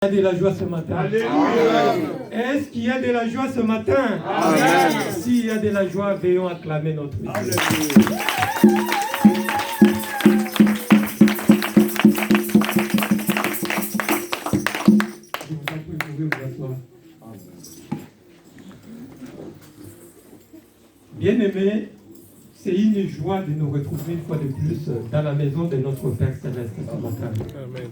Il y a de la joie ce matin. Alléluia. Est-ce qu'il y a de la joie ce matin? Amen. S'il y a de la joie, veillons acclamer notre Dieu. Alléluia. Je vous en prie, vous pouvez vous asseoir. Bien-aimés, c'est une joie de nous retrouver une fois de plus dans la maison de notre Père Céleste ce matin. Amen.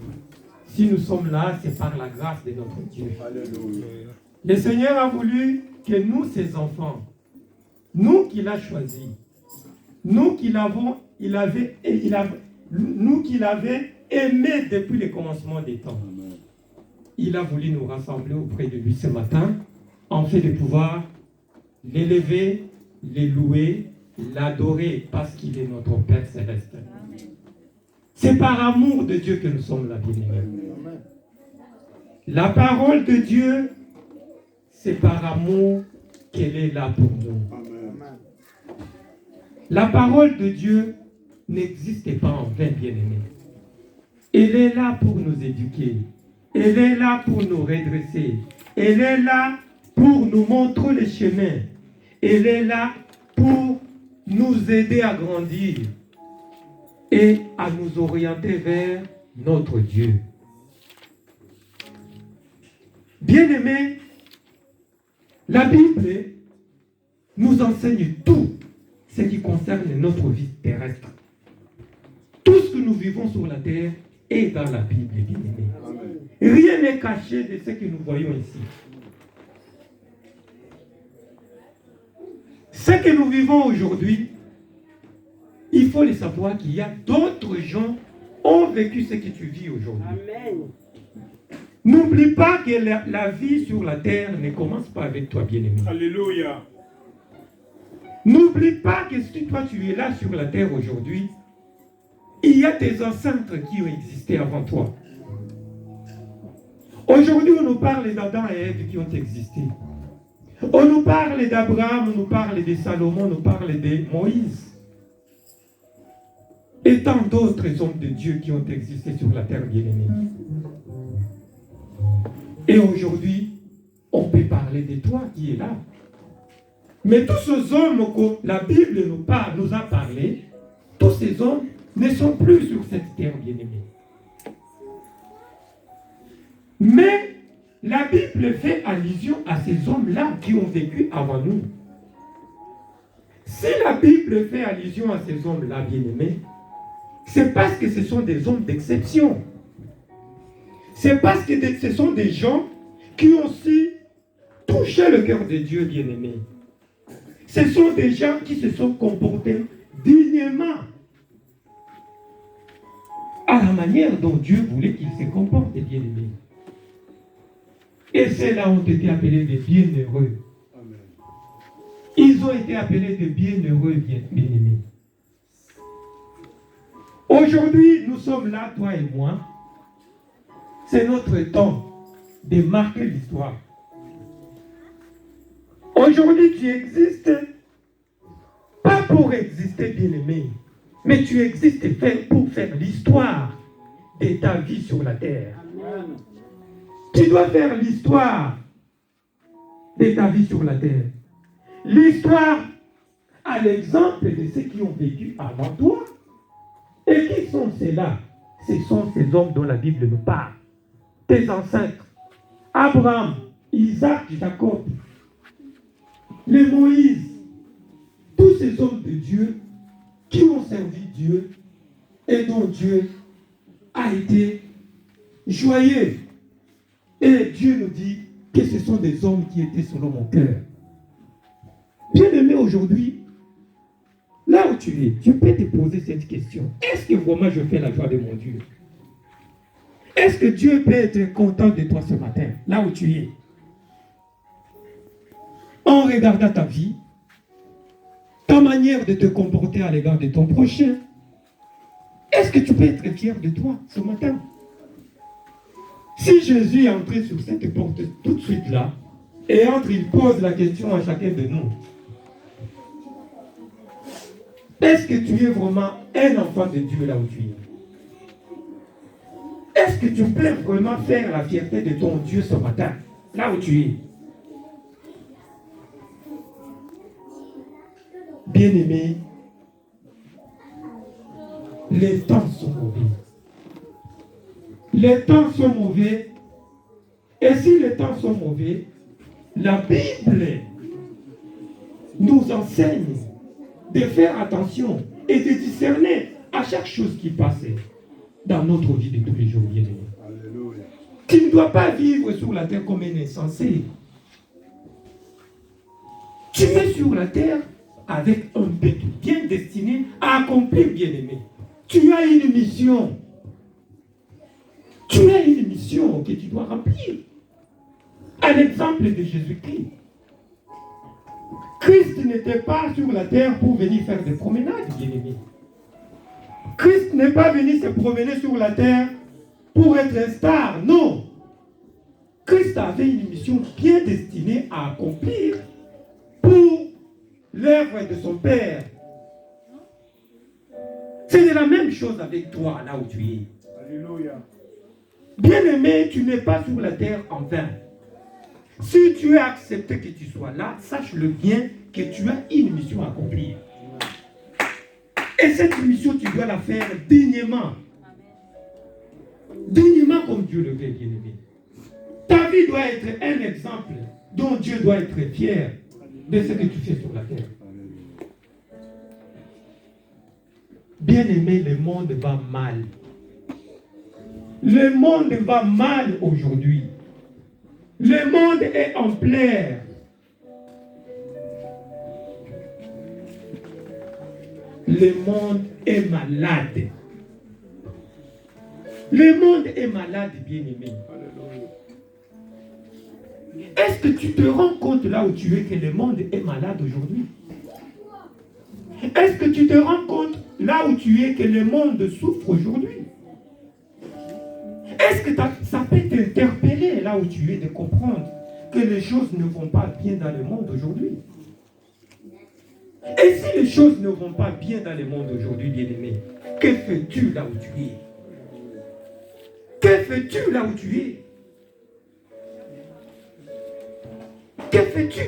Si nous sommes là, c'est par la grâce de notre Dieu. Alléluia. Le Seigneur a voulu que nous, ses enfants, nous qu'il a choisis, nous qu'il avait aimé depuis le commencement des temps, il a voulu nous rassembler auprès de lui ce matin, en fait de pouvoir l'élever, le louer, l'adorer, parce qu'il est notre Père Céleste. C'est par amour de Dieu que nous sommes là, bien-aimés. La parole de Dieu, c'est par amour qu'elle est là pour nous. La parole de Dieu n'existe pas en vain, bien-aimés. Elle est là pour nous éduquer. Elle est là pour nous redresser. Elle est là pour nous montrer le chemin. Elle est là pour nous aider à grandir et à nous orienter vers notre Dieu. Bien-aimés, la Bible nous enseigne tout ce qui concerne notre vie terrestre. Tout ce que nous vivons sur la terre est dans la Bible, bien-aimés. Rien n'est caché de ce que nous voyons ici. Ce que nous vivons aujourd'hui, il faut le savoir qu'il y a d'autres gens qui ont vécu ce que tu vis aujourd'hui. Amen. N'oublie pas que la vie sur la terre ne commence pas avec toi, bien-aimé. Alléluia. N'oublie pas que si toi tu es là sur la terre aujourd'hui, il y a tes ancêtres qui ont existé avant toi. Aujourd'hui, on nous parle d'Adam et Ève qui ont existé. On nous parle d'Abraham, on nous parle de Salomon, on nous parle de Moïse. Et tant d'autres hommes de Dieu qui ont existé sur la terre, bien-aimée. Et aujourd'hui, on peut parler de toi qui es là. Mais tous ces hommes que la Bible nous a parlé, tous ces hommes ne sont plus sur cette terre, bien-aimée. Mais la Bible fait allusion à ces hommes-là qui ont vécu avant nous. Si la Bible fait allusion à ces hommes-là, bien-aimés, c'est parce que ce sont des hommes d'exception. C'est parce que ce sont des gens qui ont aussi touché le cœur de Dieu, bien-aimé. Ce sont des gens qui se sont comportés dignement à la manière dont Dieu voulait qu'ils se comportent, bien-aimés. Et ceux-là ont été appelés des bienheureux. Ils ont été appelés des bienheureux, bien-aimés. Aujourd'hui, nous sommes là, toi et moi. C'est notre temps de marquer l'histoire. Aujourd'hui, tu existes pas pour exister, bien-aimé, mais tu existes pour faire l'histoire de ta vie sur la terre. Amen. Tu dois faire l'histoire de ta vie sur la terre. L'histoire à l'exemple de ceux qui ont vécu avant toi. Et qui sont ceux-là? Ce sont ces hommes dont la Bible nous parle. Tes ancêtres. Abraham, Isaac, Jacob, les Moïse. Tous ces hommes de Dieu qui ont servi Dieu et dont Dieu a été joyeux. Et Dieu nous dit que ce sont des hommes qui étaient selon mon cœur. Bien-aimé, aujourd'hui, là où tu es, tu peux te poser cette question. Est-ce que vraiment je fais la joie de mon Dieu? Est-ce que Dieu peut être content de toi ce matin, là où tu es? En regardant ta vie, ta manière de te comporter à l'égard de ton prochain, est-ce que tu peux être fier de toi ce matin? Si Jésus est entré sur cette porte tout de suite là, et entre, il pose la question à chacun de nous. Est-ce que tu es vraiment un enfant de Dieu là où tu es? Est-ce que tu peux vraiment faire la fierté de ton Dieu ce matin, là où tu es? Bien-aimé, les temps sont mauvais. Les temps sont mauvais. Et si les temps sont mauvais, la Bible nous enseigne de faire attention et de discerner à chaque chose qui passe dans notre vie de tous les jours, bien-aimé. Alléluia. Tu ne dois pas vivre sur la terre comme un insensé. Tu es sur la terre avec un but bien destiné à accomplir, bien-aimé. Tu as une mission. Tu as une mission que tu dois remplir. À l'exemple de Jésus-Christ. Christ n'était pas sur la terre pour venir faire des promenades, bien-aimé. Christ n'est pas venu se promener sur la terre pour être un star, non. Christ avait une mission bien destinée à accomplir pour l'œuvre de son Père. C'est la même chose avec toi, là où tu es. Alléluia. Bien-aimé, tu n'es pas sur la terre en vain. Si tu as accepté que tu sois là, sache-le bien que tu as une mission à accomplir. Et cette mission, tu dois la faire dignement. Dignement comme Dieu le veut, bien-aimé. Ta vie doit être un exemple dont Dieu doit être fier de ce que tu fais sur la terre. Bien-aimé, le monde va mal. Le monde va mal aujourd'hui. Le monde est en pleurs. Le monde est malade. Le monde est malade, bien-aimé. Est-ce que tu te rends compte là où tu es que le monde est malade aujourd'hui? Est-ce que tu te rends compte là où tu es que le monde souffre aujourd'hui? Est-ce que ça peut t'interpeller là où tu es de comprendre que les choses ne vont pas bien dans le monde aujourd'hui? Et si les choses ne vont pas bien dans le monde aujourd'hui, bien-aimé, que fais-tu là où tu es? Que fais-tu là où tu es? Que fais-tu?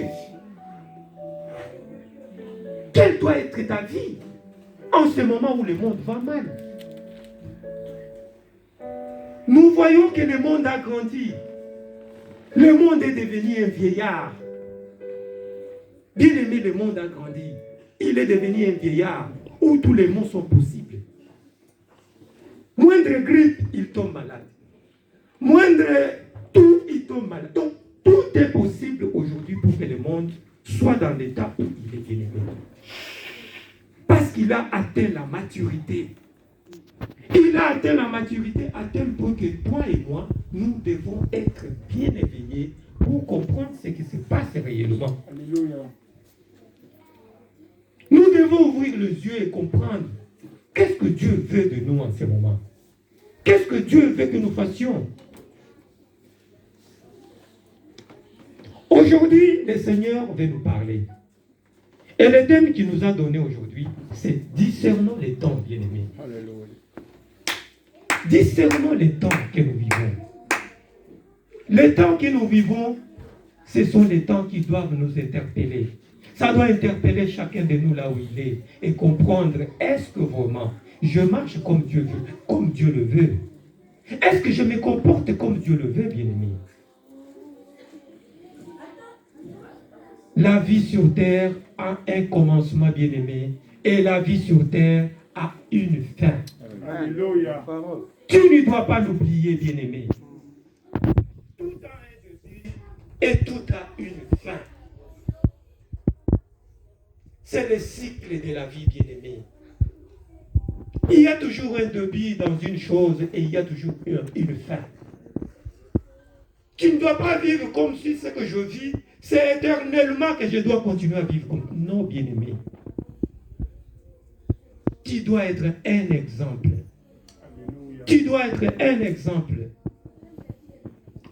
Quelle doit être ta vie en ce moment où le monde va mal? Nous voyons que le monde a grandi. Le monde est devenu un vieillard. Bien aimé, le monde a grandi. Il est devenu un vieillard où tous les maux sont possibles. Moindre grippe, il tombe malade. Moindre tout, il tombe malade. Donc, tout est possible aujourd'hui pour que le monde soit dans l'état où il est bien aimé. Parce qu'il a atteint la maturité. Il a atteint la maturité à tel point que toi et moi, nous devons être bien éveillés pour comprendre ce qui se passe réellement. Alléluia. Nous devons ouvrir les yeux et comprendre qu'est-ce que Dieu veut de nous en ce moment. Qu'est-ce que Dieu veut que nous fassions. Aujourd'hui, le Seigneur veut nous parler. Et le thème qu'il nous a donné aujourd'hui, c'est discernons les temps, bien-aimés. Alléluia. Discernons les temps que nous vivons. Les temps que nous vivons, ce sont les temps qui doivent nous interpeller. Ça doit interpeller chacun de nous là où il est et comprendre, est-ce que vraiment je marche comme Dieu veut, comme Dieu le veut? Est-ce que je me comporte comme Dieu le veut, bien-aimé? La vie sur terre a un commencement, bien-aimé, et la vie sur terre a une fin. Alléluia. Tu ne dois pas l'oublier, bien-aimé. Tout a un début et tout a une fin. C'est le cycle de la vie, bien-aimé. Il y a toujours un début dans une chose et il y a toujours une fin. Tu ne dois pas vivre comme si ce que je vis, c'est éternellement que je dois continuer à vivre comme... Non, bien-aimé. Tu dois être un exemple. Alléluia. Tu dois être un exemple.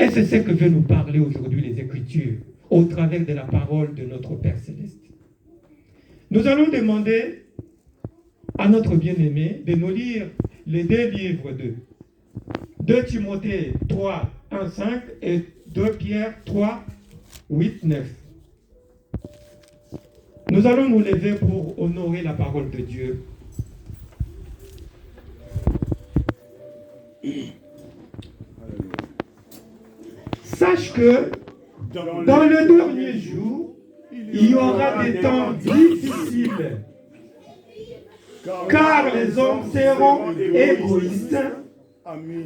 Et c'est ce que veut nous parler aujourd'hui les Écritures, au travers de la parole de notre Père Céleste. Nous allons demander à notre bien-aimé de nous lire les deux livres 2 Timothée 3, 1, 5 et 2 Pierre 3, 8, 9. Nous allons nous lever pour honorer la parole de Dieu. Sache que dans le dernier jour, il y aura des temps difficiles, car les hommes seront égoïstes,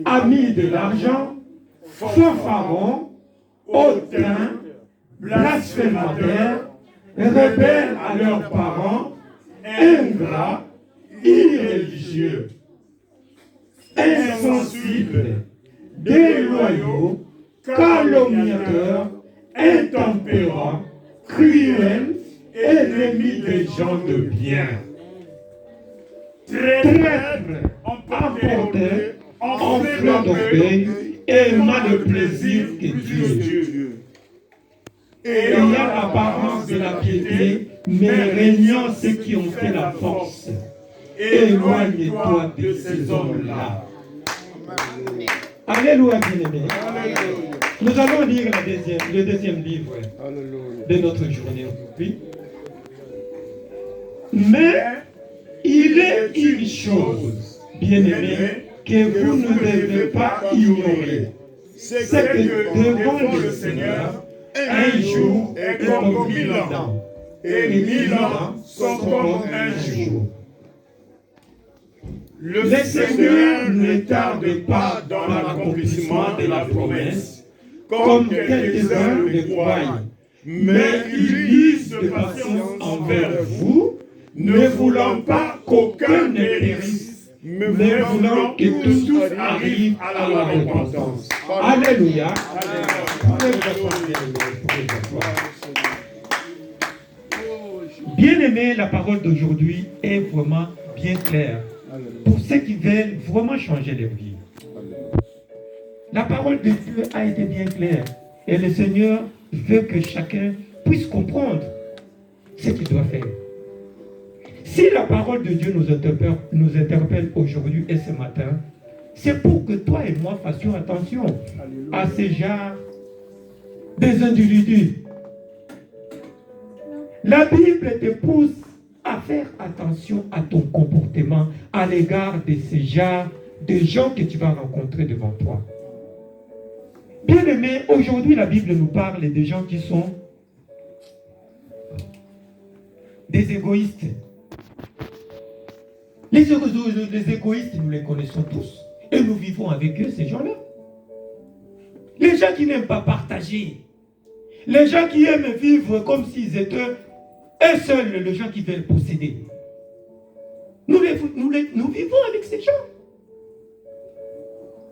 amis de l'argent, fanfarons, hautains, blasphémateurs, rebelles à leurs parents, ingrats, irréligieux, insensibles, déloyaux, calomniateurs, intempérants, cruels, ennemis des gens de bien, traîtres, emportés, enflants d'orgueil, aimant le plaisir que Dieu, ayant l'apparence de la piété, mais régnant ceux qui ont fait la force. Éloigne-toi de ces hommes-là. Alléluia, bien-aimé. Nous allons lire le deuxième livre de notre journée aujourd'hui. Mais il est une chose, bien-aimé, que vous ne devez pas ignorer. C'est que devant le Seigneur, un jour est comme 1000 ans, et 1000 ans sont comme un jour. Le Seigneur ne tarde pas dans l'accomplissement de la promesse, comme quelques-uns le croient, mais il use de patience envers vous, ne voulant pas qu'aucun ne périsse, mais voulant que tous arrivent à la repentance. Alléluia. Bien-aimé, la parole d'aujourd'hui est vraiment bien claire pour ceux qui veulent vraiment changer leur vie. La parole de Dieu a été bien claire et le Seigneur veut que chacun puisse comprendre ce qu'il doit faire. Si la parole de Dieu nous interpelle aujourd'hui et ce matin, c'est pour que toi et moi fassions attention à ce genre des individus. La Bible te pousse à faire attention à ton comportement à l'égard de ce genre de gens que tu vas rencontrer devant toi. Bien-aimé, aujourd'hui la Bible nous parle des gens qui sont des égoïstes. Les égoïstes, nous les connaissons tous. Et nous vivons avec eux, ces gens-là. Les gens qui n'aiment pas partager. Les gens qui aiment vivre comme s'ils étaient eux seuls, les gens qui veulent posséder. Nous vivons avec ces gens.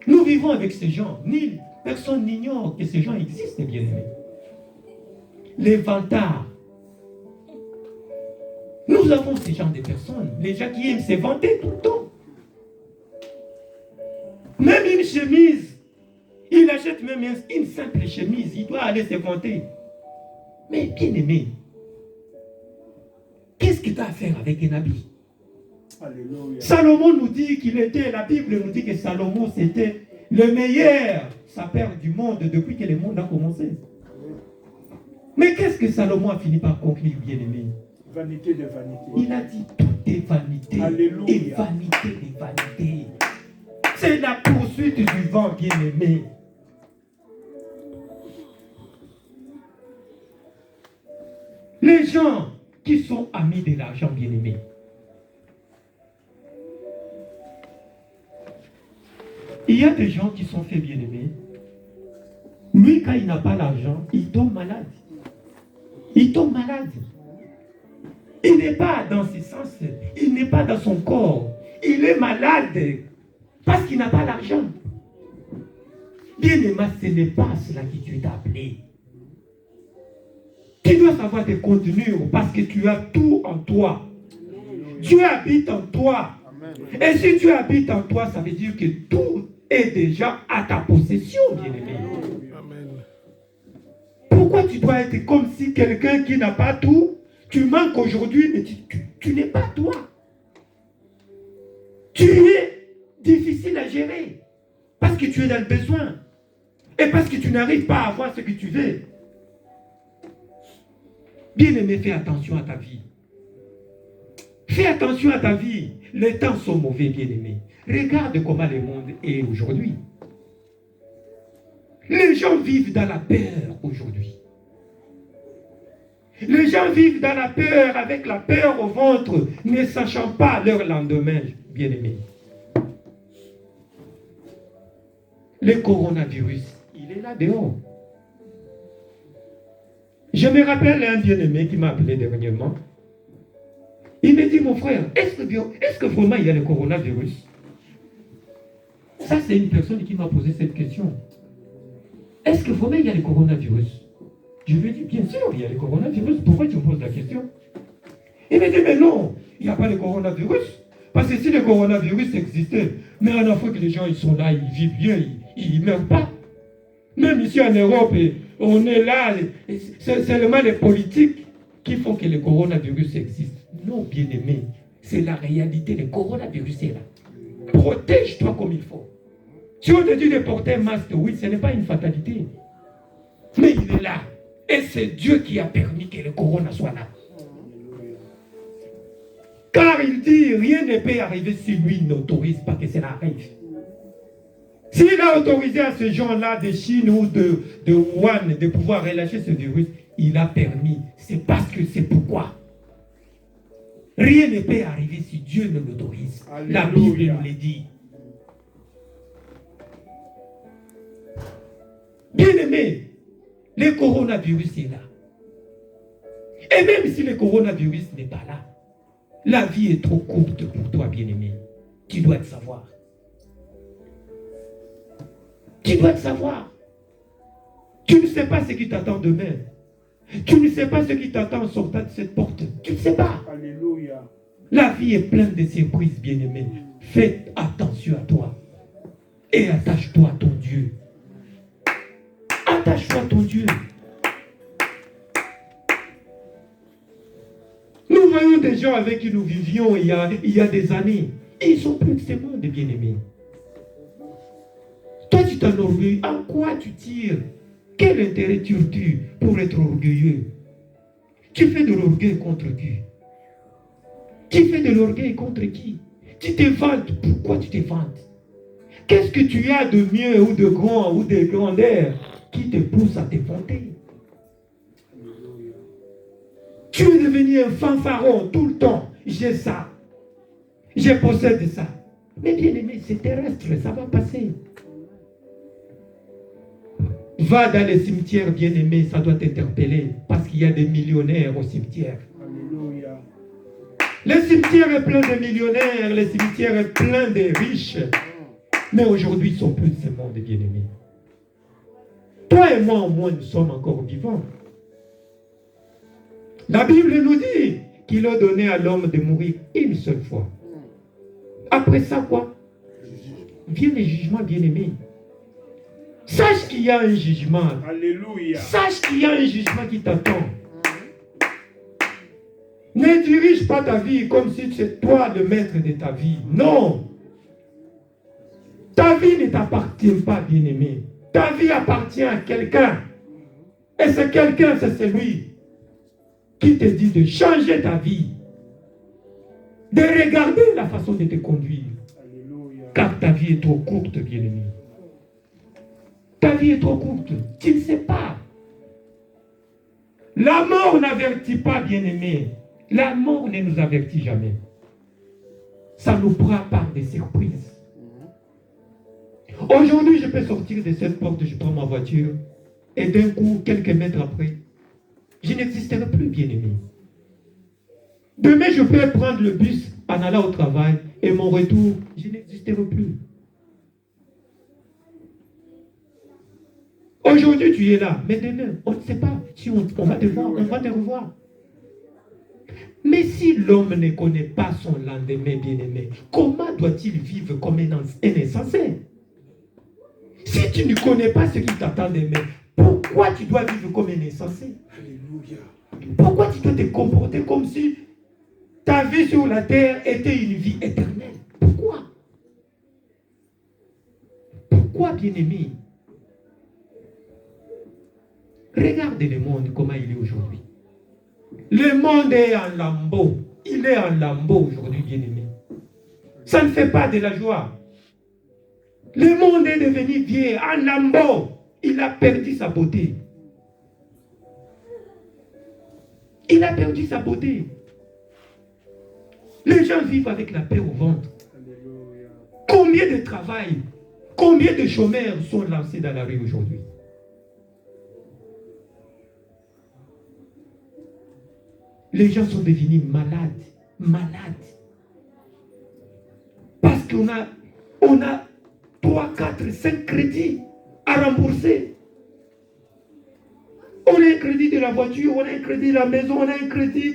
Nous vivons avec ces gens. Personne n'ignore que ces gens existent, bien-aimés. Les vantards. Nous avons ces gens de personnes. Les gens qui aiment se vanter tout le temps. Même une chemise. Il achète même une simple chemise. Il doit aller se vanter. Mais bien-aimé, qu'est-ce que tu as à faire avec un habit? Alléluia. Salomon nous dit qu'il était, la Bible nous dit que Salomon c'était le meilleur sapeur du monde depuis que le monde a commencé. Mais qu'est-ce que Salomon a fini par conclure, bien-aimé? Vanité de vanité. Il a dit tout est vanité. Alléluia. Et vanité de vanité. C'est la poursuite du vent, bien-aimé. Les gens qui sont amis de l'argent, bien-aimé. Il y a des gens qui sont faits bien-aimés. Lui, quand il n'a pas l'argent, il tombe malade. Il tombe malade. Il n'est pas dans ses sens, il n'est pas dans son corps. Il est malade parce qu'il n'a pas l'argent. Bien-aimé, ce n'est pas cela qui Dieu t'a appelé. Tu dois savoir te contenir parce que tu as tout en toi. Dieu habite en toi. Et si Dieu habite en toi, ça veut dire que tout est déjà à ta possession, bien-aimé. Pourquoi tu dois être comme si quelqu'un qui n'a pas tout, tu manques aujourd'hui, mais tu n'es pas toi. Tu es difficile à gérer. Parce que tu es dans le besoin. Et parce que tu n'arrives pas à avoir ce que tu veux. Bien-aimé, fais attention à ta vie. Fais attention à ta vie. Les temps sont mauvais, bien-aimé. Regarde comment le monde est aujourd'hui. Les gens vivent dans la peur aujourd'hui. Les gens vivent dans la peur, avec la peur au ventre, ne sachant pas leur lendemain, bien-aimé. Le coronavirus, il est là dehors. Je me rappelle un bien-aimé qui m'a appelé dernièrement. Il me dit, mon frère, est-ce que vraiment il y a le coronavirus? Ça, c'est une personne qui m'a posé cette question. Est-ce que vraiment il y a le coronavirus? Je lui ai dit, bien sûr, il y a le coronavirus. Pourquoi tu me poses la question? Il me dit, mais non, il n'y a pas le coronavirus. Parce que si le coronavirus existait, mais en Afrique, les gens, ils sont là, ils vivent bien, ils ne meurent pas. Même ici en Europe, on est là, c'est seulement les politiques qui font que le coronavirus existe. Non, bien-aimé, c'est la réalité, le coronavirus est là. Protège-toi comme il faut. Si on te dit de porter un masque, oui, ce n'est pas une fatalité. Mais il est là. Et c'est Dieu qui a permis que le corona soit là. Car il dit, rien ne peut arriver si lui n'autorise pas que cela arrive. S'il a autorisé à ces gens-là de Chine ou de Wuhan de pouvoir relâcher ce virus, il a permis. C'est parce que c'est pourquoi. Rien ne peut arriver si Dieu ne l'autorise. La Bible nous le dit. Bien-aimé, le coronavirus est là. Et même si le coronavirus n'est pas là, la vie est trop courte pour toi, bien-aimé. Tu dois le savoir. Tu dois le savoir. Tu ne sais pas ce qui t'attend demain. Tu ne sais pas ce qui t'attend en sortant de cette porte. Tu ne sais pas. Alléluia. La vie est pleine de surprises, bien-aimé. Fais attention à toi. Et attache-toi à ton Dieu. Attache-toi à ton Dieu. Nous voyons des gens avec qui nous vivions il y a des années. Et ils sont plus de ce monde, bien-aimés. Toi, tu t'enorgueilles. En quoi tu tires? Quel intérêt tires-tu pour être orgueilleux? Tu fais de l'orgueil contre qui? Tu fais de l'orgueil contre qui? Tu te vantes. Pourquoi tu te vantes? Qu'est-ce que tu as de mieux ou de grand ou de grandeur qui te pousse à te vanter? Tu es devenu un fanfaron tout le temps. J'ai ça. Je possède ça. Mais bien aimé, c'est terrestre, ça va passer. Va dans les cimetières, bien aimé, ça doit t'interpeller. Parce qu'il y a des millionnaires au cimetière. Alléluia. Le cimetière est plein de millionnaires, le cimetière est plein de riches. Mais aujourd'hui, ils sont plus de ce monde, bien aimé. Toi et moi, au moins, nous sommes encore vivants. La Bible nous dit qu'il a donné à l'homme de mourir une seule fois. Après ça, quoi? Vient le jugement, bien-aimé. Sache qu'il y a un jugement. Alléluia. Sache qu'il y a un jugement qui t'attend. Ne dirige pas ta vie comme si c'est toi le maître de ta vie. Non. Ta vie ne t'appartient pas, bien-aimé. Ta vie appartient à quelqu'un. Et ce quelqu'un, c'est celui qui te dit de changer ta vie. De regarder la façon de te conduire. Alléluia. Car ta vie est trop courte, bien-aimé. Ta vie est trop courte. Tu ne sais pas. La mort n'avertit pas, bien-aimé. La mort ne nous avertit jamais. Ça nous prend par des surprises. Aujourd'hui, je peux sortir de cette porte, je prends ma voiture, et d'un coup, quelques mètres après, je n'existerai plus, bien-aimé. Demain, je peux prendre le bus en allant au travail, et mon retour, je n'existerai plus. Aujourd'hui, tu es là, mais demain, on ne sait pas si on va te voir, on va te revoir. Mais si l'homme ne connaît pas son lendemain, bien-aimé, comment doit-il vivre comme un insensé? Si tu ne connais pas ce qui t'attend demain, pourquoi tu dois vivre comme un insensé? Alléluia. Pourquoi tu dois te comporter comme si ta vie sur la terre était une vie éternelle? Pourquoi? pourquoi, bien-aimé? Regardez le monde, comment il est aujourd'hui. Le monde est en lambeaux. Il est en lambeaux aujourd'hui, bien-aimé. Ça ne fait pas de la joie. Le monde est devenu vieux, en lambeaux. Il a perdu sa beauté. Il a perdu sa beauté. Les gens vivent avec la peur au ventre. Combien de travail, combien de chômeurs sont lancés dans la rue aujourd'hui? Les gens sont devenus malades, malades. Parce qu'on a 3, 4, 5 crédits à rembourser. On a un crédit de la voiture, on a un crédit de la maison, on a un crédit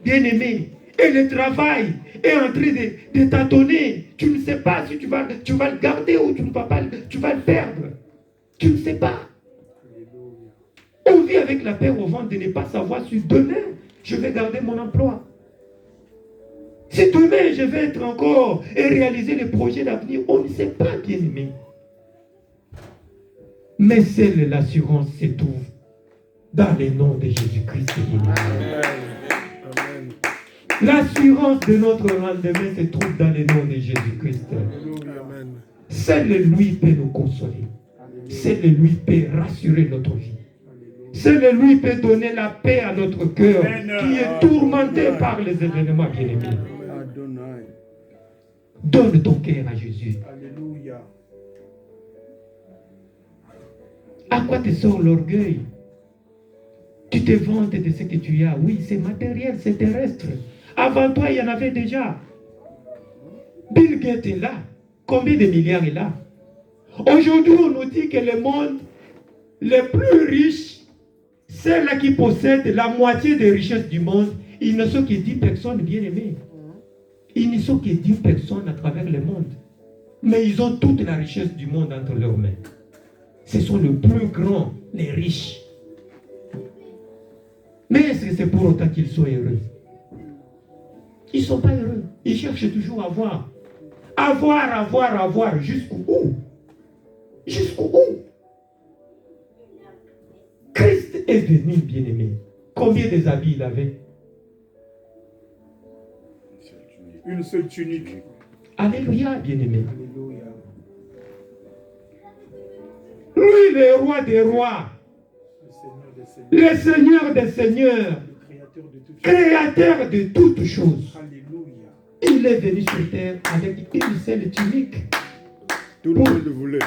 bien-aimé. Et le travail est en train de tâtonner. Tu ne sais pas si tu vas le garder ou tu ne vas pas, tu vas le perdre. Tu ne sais pas. On vit avec la peur au ventre de ne pas savoir si demain je vais garder mon emploi. Si demain je vais être encore et réaliser les projets d'avenir, on ne sait pas, bien aimé. Mais seule l'assurance se trouve dans le nom de Jésus-Christ. L'assurance de notre lendemain se trouve dans le nom de Jésus-Christ. Seul lui peut nous consoler. Seul lui peut rassurer notre vie. Seul lui peut donner la paix à notre cœur qui est tourmenté par les événements bien-aimés. Donne ton cœur à Jésus. Alléluia. À quoi te sort l'orgueil? Tu te vantes de ce que tu as. Oui, c'est matériel, c'est terrestre. Avant toi, il y en avait déjà. Bill Gates est là. Combien de milliards est là? Aujourd'hui, on nous dit que le monde le plus riche, ceux-là qui possèdent la moitié des richesses du monde, ils ne sont que 10 personnes bien aimées. Ils ne sont que 10 personnes à travers le monde. Mais ils ont toute la richesse du monde entre leurs mains. Ce sont les plus grands, les riches. Mais est-ce que c'est pour autant qu'ils sont heureux? Ils ne sont pas heureux. Ils cherchent toujours à avoir. Avoir. Jusqu'où? Jusqu'où? Christ est venu, bien-aimé. Combien de habits il avait? Une seule tunique. Alléluia, bien-aimé. Alléluia. Lui, le roi des rois. Le Seigneur des seigneurs. Créateur de toutes choses. Alléluia. Il est venu sur terre avec une seule tunique. Tout le monde voulait.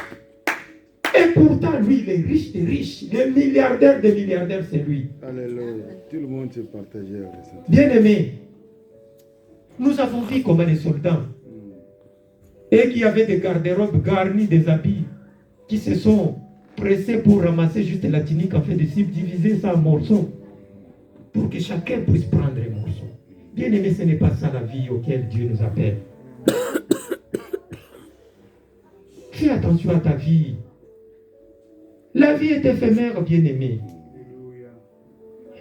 Et pourtant, lui, il est riche des riches. Le milliardaire des milliardaires, c'est lui. Alléluia. Tout le monde se partageait avec ça. Bien-aimé, nous avons vu comment les soldats, et qui avaient des garde-robes garnis des habits, qui se sont pressés pour ramasser juste la tunique en fait de subdiviser ça en morceaux, pour que chacun puisse prendre un morceau. Bien-aimé, ce n'est pas ça la vie auquel Dieu nous appelle. Fais attention à ta vie. La vie est éphémère, bien-aimé.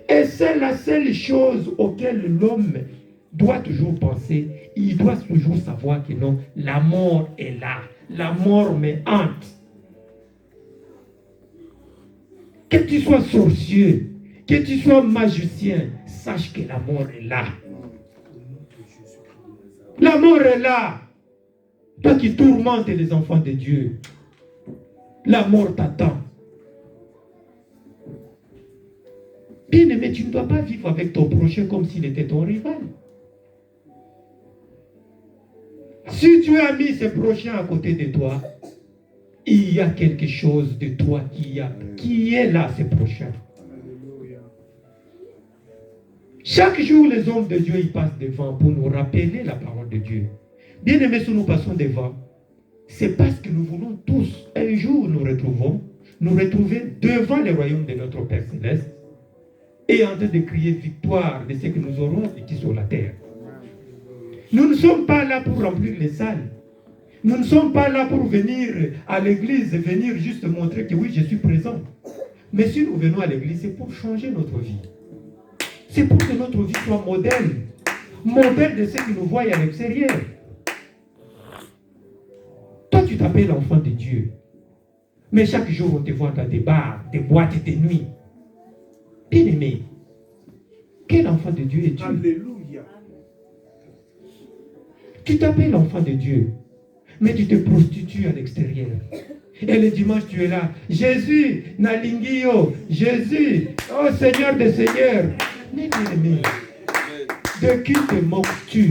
Et c'est la seule chose auquel l'homme doit toujours penser. Il doit toujours savoir que non, la mort est là. La mort me hante. Que tu sois sorcier, que tu sois magicien, sache que la mort est là. La mort est là. Toi qui tourmentes les enfants de Dieu, la mort t'attend. Bien-aimé, tu ne dois pas vivre avec ton prochain comme s'il était ton rival. Si tu as mis ce prochain à côté de toi, il y a quelque chose de toi qui est là, ce prochain. Chaque jour, les hommes de Dieu, ils passent devant pour nous rappeler la parole de Dieu. Bien-aimés, si nous passons devant, c'est parce que nous voulons tous, un jour, nous retrouver devant le royaume de notre Père Céleste et en train de crier victoire de ce que nous aurons ici sur la terre. Nous ne sommes pas là pour remplir les salles. Nous ne sommes pas là pour venir à l'église, venir juste montrer que oui, je suis présent. Mais si nous venons à l'église, c'est pour changer notre vie. C'est pour que notre vie soit modèle. Modèle de ce que nous voyons à l'extérieur. Toi, tu t'appelles enfant de Dieu. Mais chaque jour, on te voit dans des bars, des boîtes, des nuits. Bien-aimé, quel enfant de Dieu es-tu? Alléluia. Tu t'appelles enfant de Dieu, mais tu te prostitues à l'extérieur. Et le dimanche, tu es là. Jésus, Nalingio, Jésus, oh Seigneur des Seigneurs. Mais bien-aimé, de qui te moques-tu?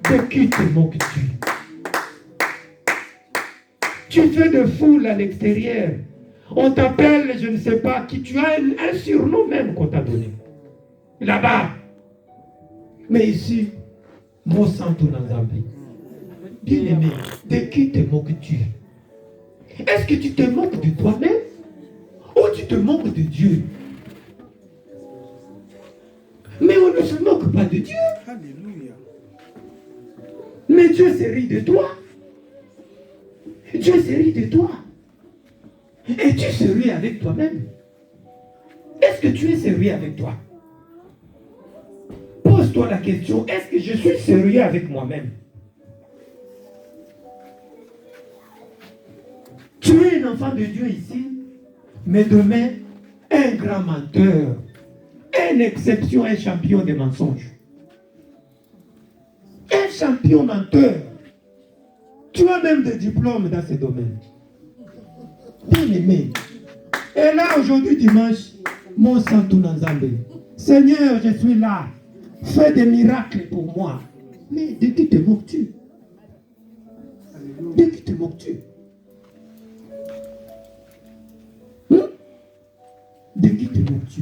De qui te moques-tu? Tu fais de foule à l'extérieur. On t'appelle, je ne sais pas qui. Tu as un surnom même qu'on t'a donné. Là-bas. Mais ici, mon santo Nanzambi. Bien-aimé, de qui te moques-tu? Est-ce que tu te moques de toi-même ou tu te moques de Dieu? Mais on ne se moque pas de Dieu. Alléluia. Mais Dieu se rit de toi. Dieu se rit de toi. Et tu se ris avec toi-même. Est-ce que tu es sérieux avec toi? Pose-toi la question, est-ce que je suis sérieux avec moi-même? Tu es un enfant de Dieu ici, mais demain, un grand menteur, une exception, un champion des mensonges. Un champion menteur. Tu as même des diplômes dans ce domaine. Bien aimé. Et là, aujourd'hui, dimanche, mon santo Nanzambe. Seigneur, je suis là. Fais des miracles pour moi. Mais de qui te moques-tu? De qui te moques-tu? De qui te moques-tu?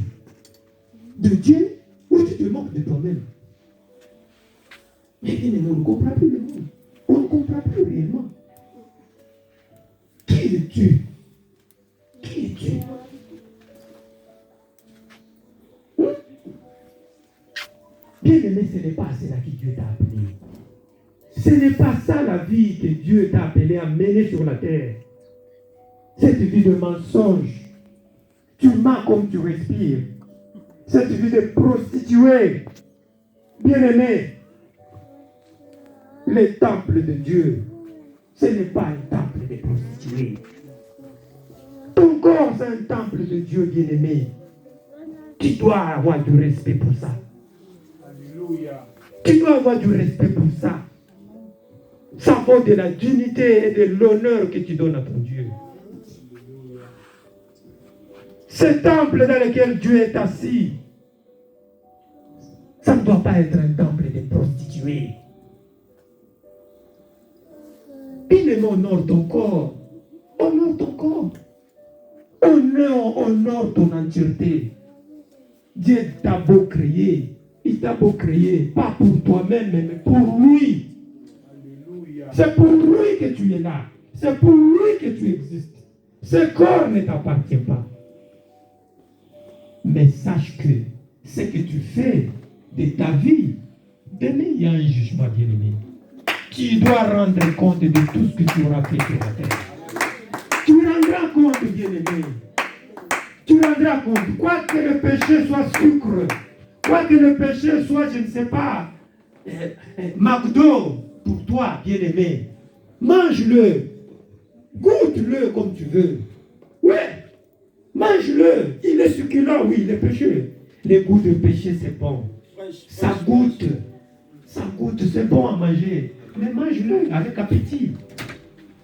De Dieu ou tu te moques de toi-même? Mais bien aimé, on ne comprend plus le monde. On ne comprend plus réellement. Qui es-tu? Qui es-tu? Bien aimé, ce n'est pas à cela que Dieu t'a appelé. Ce n'est pas ça la vie que Dieu t'a appelé à mener sur la terre. Cette vie de mensonge. Tu mens comme tu respires. Cette vie de prostituée. Bien aimé, le temple de Dieu, ce n'est pas un temple de prostituées. Ton corps, c'est un temple de Dieu bien-aimé. Tu dois avoir du respect pour ça. Alléluia. Tu dois avoir du respect pour ça. Ça vaut de la dignité et de l'honneur que tu donnes à ton Dieu. Ce temple dans lequel Dieu est assis, ça ne doit pas être un temple de prostituées. Bien-aimé, honore ton corps. Honore ton corps. Honore ton entièreté. Dieu t'a beau créer. Il t'a beau créer. Pas pour toi-même, mais pour lui. Alléluia. C'est pour lui que tu es là. C'est pour lui que tu existes. Ce corps ne t'appartient pas. Mais sache que ce que tu fais de ta vie, demain il y a un jugement bien-aimé. Tu dois rendre compte de tout ce que tu auras fait sur la terre. Tu rendras compte, bien-aimé. Tu rendras compte. Quoi que le péché soit sucre, quoi que le péché soit, je ne sais pas, McDo pour toi, bien-aimé. Mange-le. Goûte-le comme tu veux. Ouais. Mange-le. Il est succulent, oui, il est péché. Le goût de péché, c'est bon. Ça goûte. Ça goûte, c'est bon à manger. Mais mange-le avec appétit.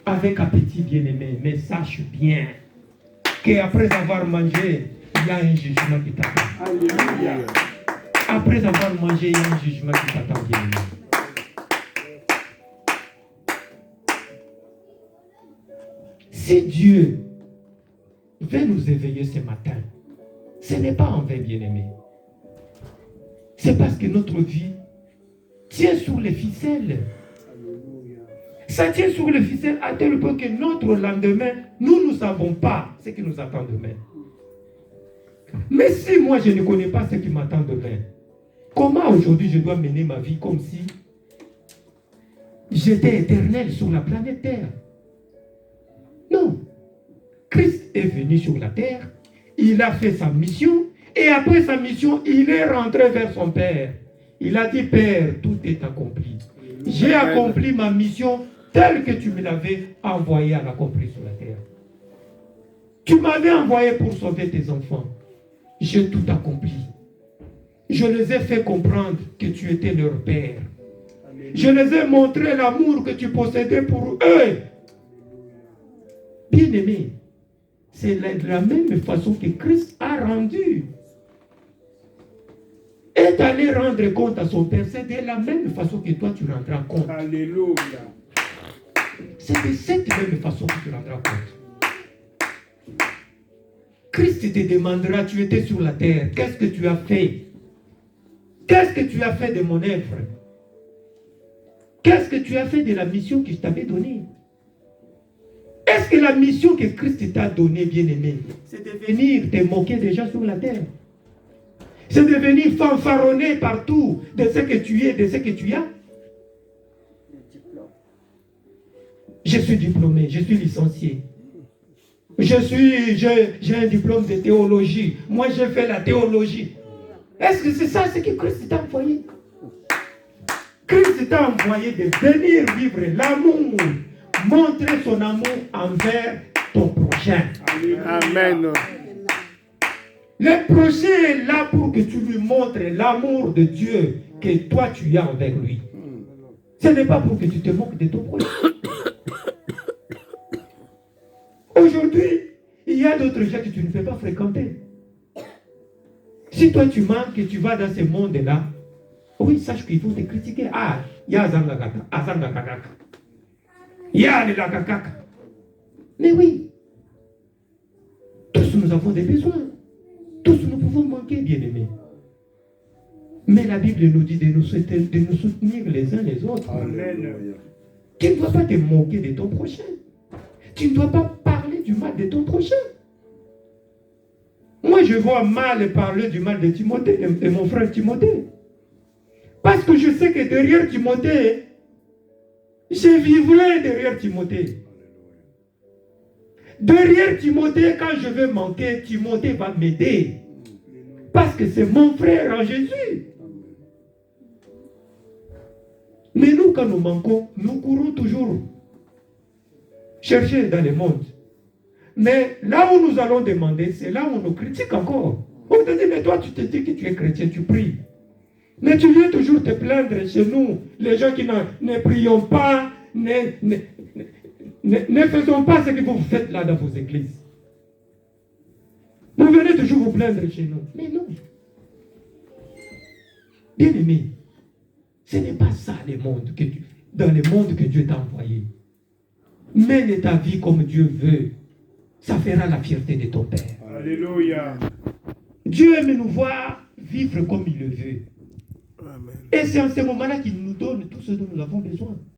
Avec appétit, bien-aimé. Mais sache bien qu'après avoir mangé, il y a un jugement qui t'attend. Alléluia. Après avoir mangé, il y a un jugement qui t'attend, bien-aimé. Si Dieu veut nous éveiller ce matin, ce n'est pas en vain, bien-aimé. C'est parce que notre vie tient sur les ficelles. Ça tient sur les ficelles à tel point que notre lendemain, nous ne savons pas ce qui nous attend demain. Mais si moi je ne connais pas ce qui m'attend demain, comment aujourd'hui je dois mener ma vie comme si j'étais éternel sur la planète Terre? Non. Christ est venu sur la terre, il a fait sa mission, et après sa mission, il est rentré vers son Père. Il a dit, Père, tout est accompli. J'ai accompli ma mission, tel que tu me l'avais envoyé à l'accomplir sur la terre. Tu m'avais envoyé pour sauver tes enfants. J'ai tout accompli. Je les ai fait comprendre que tu étais leur père. Je les ai montré l'amour que tu possédais pour eux. Bien-aimé, c'est de la même façon que Christ a rendu. Est allé rendre compte à son Père, c'est de la même façon que toi tu rendras compte. Alléluia. C'est de cette même façon que tu rendras compte. Christ te demandera, tu étais sur la terre, qu'est-ce que tu as fait? Qu'est-ce que tu as fait de mon œuvre? Qu'est-ce que tu as fait de la mission que je t'avais donnée? Est-ce que la mission que Christ t'a donnée, bien-aimé, c'est de venir te moquer des gens sur la terre? C'est de venir fanfaronner partout de ce que tu es, de ce que tu as? Je suis diplômé, je suis licencié. J'ai un diplôme de théologie. Moi, j'ai fait la théologie. Est-ce que c'est ça ce que Christ t'a envoyé? Christ t'a envoyé de venir vivre l'amour, montrer son amour envers ton prochain. Amen. Le prochain est là pour que tu lui montres l'amour de Dieu que toi tu as envers lui. Ce n'est pas pour que tu te moques de ton prochain. Aujourd'hui, il y a d'autres gens que tu ne peux pas fréquenter. Si toi tu manques et tu vas dans ce monde-là, oui, sache qu'il faut te critiquer. Ah, il y a Zangakaka, Azangakaka. Il y a le Lakakaka. Mais oui, tous nous avons des besoins. Tous nous pouvons manquer, bien-aimés. Mais la Bible nous dit de nous soutenir les uns les autres. Amen. Tu ne dois pas te moquer de ton prochain. Tu ne dois pas parler du mal de ton prochain. Moi, je vois mal parler du mal de Timothée, de mon frère Timothée. Parce que je sais que derrière Timothée, je vivrai derrière Timothée. Derrière Timothée, quand je vais manquer, Timothée va m'aider. Parce que c'est mon frère en Jésus. Mais nous, quand nous manquons, nous courons toujours chercher dans le monde. Mais là où nous allons demander, c'est là où on nous critique encore. On te dit, mais toi, tu te dis que tu es chrétien, tu pries. Mais tu viens toujours te plaindre chez nous, les gens qui ne prions pas, ne faisons pas ce que vous faites là dans vos églises. Vous venez toujours vous plaindre chez nous. Mais non. Bien-aimé, ce n'est pas ça le monde dans le monde que Dieu t'a envoyé. Mène ta vie comme Dieu veut. Ça fera la fierté de ton Père. Alléluia. Dieu aime nous voir vivre comme il le veut. Amen. Et c'est en ce moment-là qu'il nous donne tout ce dont nous avons besoin.